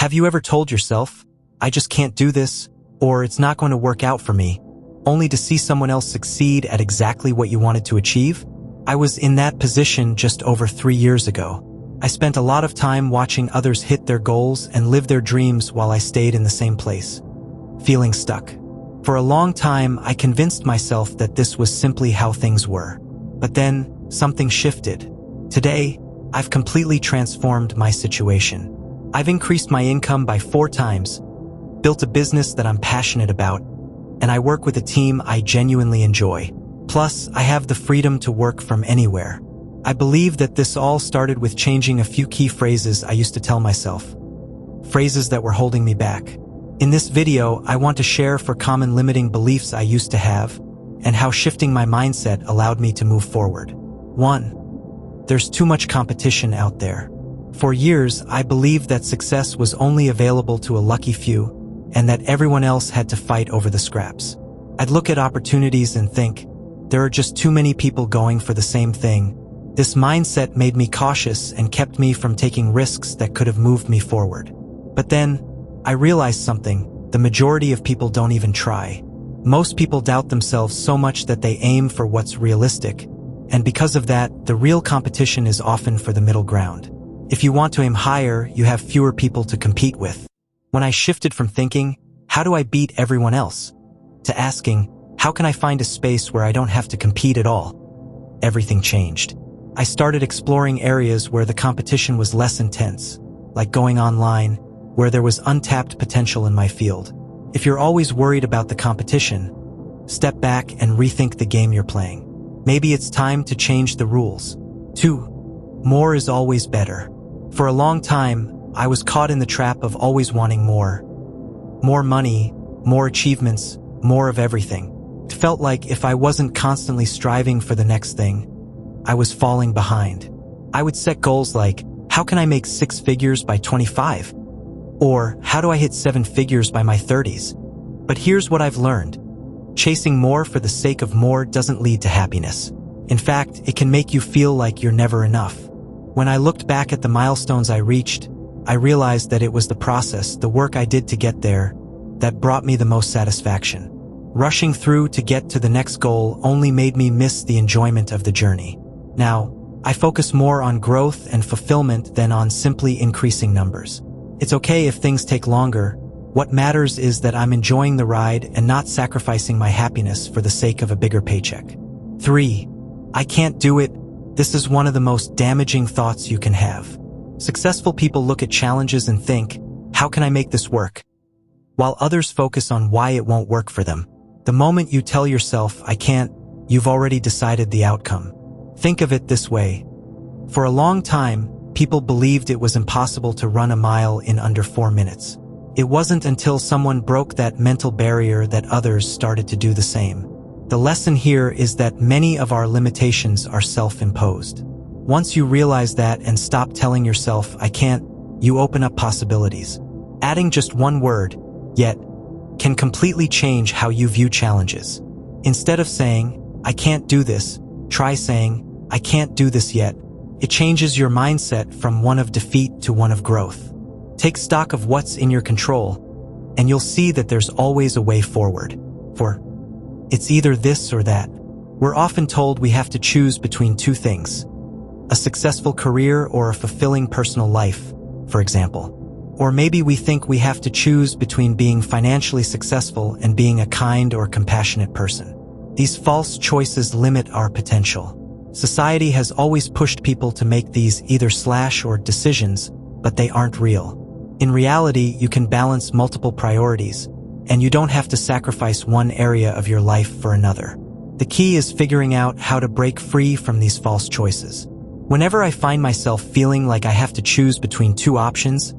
Have you ever told yourself, I just can't do this, or it's not going to work out for me, only to see someone else succeed at exactly what you wanted to achieve? I was in that position just over 3 years ago. I spent a lot of time watching others hit their goals and live their dreams while I stayed in the same place, feeling stuck. For a long time, I convinced myself that this was simply how things were. But then, something shifted. Today, I've completely transformed my situation. I've increased my income by 4 times, built a business that I'm passionate about, and I work with a team I genuinely enjoy. Plus, I have the freedom to work from anywhere. I believe that this all started with changing a few key phrases I used to tell myself. Phrases that were holding me back. In this video, I want to share 4 common limiting beliefs I used to have, and how shifting my mindset allowed me to move forward. 1. There's too much competition out there. For years, I believed that success was only available to a lucky few, and that everyone else had to fight over the scraps. I'd look at opportunities and think, there are just too many people going for the same thing. This mindset made me cautious and kept me from taking risks that could have moved me forward. But then, I realized something: the majority of people don't even try. Most people doubt themselves so much that they aim for what's realistic, and because of that, the real competition is often for the middle ground. If you want to aim higher, you have fewer people to compete with. When I shifted from thinking, how do I beat everyone else, to asking, how can I find a space where I don't have to compete at all, everything changed. I started exploring areas where the competition was less intense, like going online, where there was untapped potential in my field. If you're always worried about the competition, step back and rethink the game you're playing. Maybe it's time to change the rules. 2. More is always better. For a long time, I was caught in the trap of always wanting more. More money, more achievements, more of everything. It felt like if I wasn't constantly striving for the next thing, I was falling behind. I would set goals like, how can I make 6 figures by 25? Or, how do I hit 7 figures by my 30s? But here's what I've learned. Chasing more for the sake of more doesn't lead to happiness. In fact, it can make you feel like you're never enough. When I looked back at the milestones I reached, I realized that it was the process, the work I did to get there, that brought me the most satisfaction. Rushing through to get to the next goal only made me miss the enjoyment of the journey. Now, I focus more on growth and fulfillment than on simply increasing numbers. It's okay if things take longer. What matters is that I'm enjoying the ride and not sacrificing my happiness for the sake of a bigger paycheck. 3. I can't do it. This is one of the most damaging thoughts you can have. Successful people look at challenges and think, how can I make this work? While others focus on why it won't work for them. The moment you tell yourself, I can't, you've already decided the outcome. Think of it this way. For a long time, people believed it was impossible to run a mile in under 4 minutes. It wasn't until someone broke that mental barrier that others started to do the same. The lesson here is that many of our limitations are self-imposed. Once you realize that and stop telling yourself, I can't, you open up possibilities. Adding just one word, yet, can completely change how you view challenges. Instead of saying, I can't do this, try saying, I can't do this yet. It changes your mindset from one of defeat to one of growth. Take stock of what's in your control, and you'll see that there's always a way forward. For it's either this or that. We're often told we have to choose between 2 things: a successful career or a fulfilling personal life, for example. Or maybe we think we have to choose between being financially successful and being a kind or compassionate person. These false choices limit our potential. Society has always pushed people to make these either/or decisions, but they aren't real. In reality, you can balance multiple priorities, and you don't have to sacrifice one area of your life for another. The key is figuring out how to break free from these false choices. Whenever I find myself feeling like I have to choose between 2 options,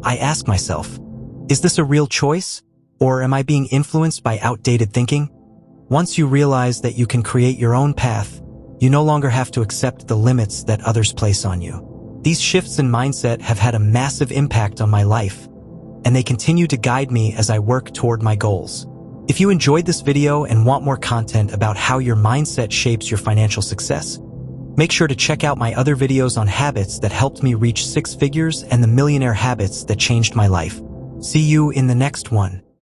I ask myself, is this a real choice? Or am I being influenced by outdated thinking? Once you realize that you can create your own path, you no longer have to accept the limits that others place on you. These shifts in mindset have had a massive impact on my life, and they continue to guide me as I work toward my goals. If you enjoyed this video and want more content about how your mindset shapes your financial success, Make sure to check out my other videos on habits that helped me reach 6 figures and the millionaire habits that changed my life. See you in the next one.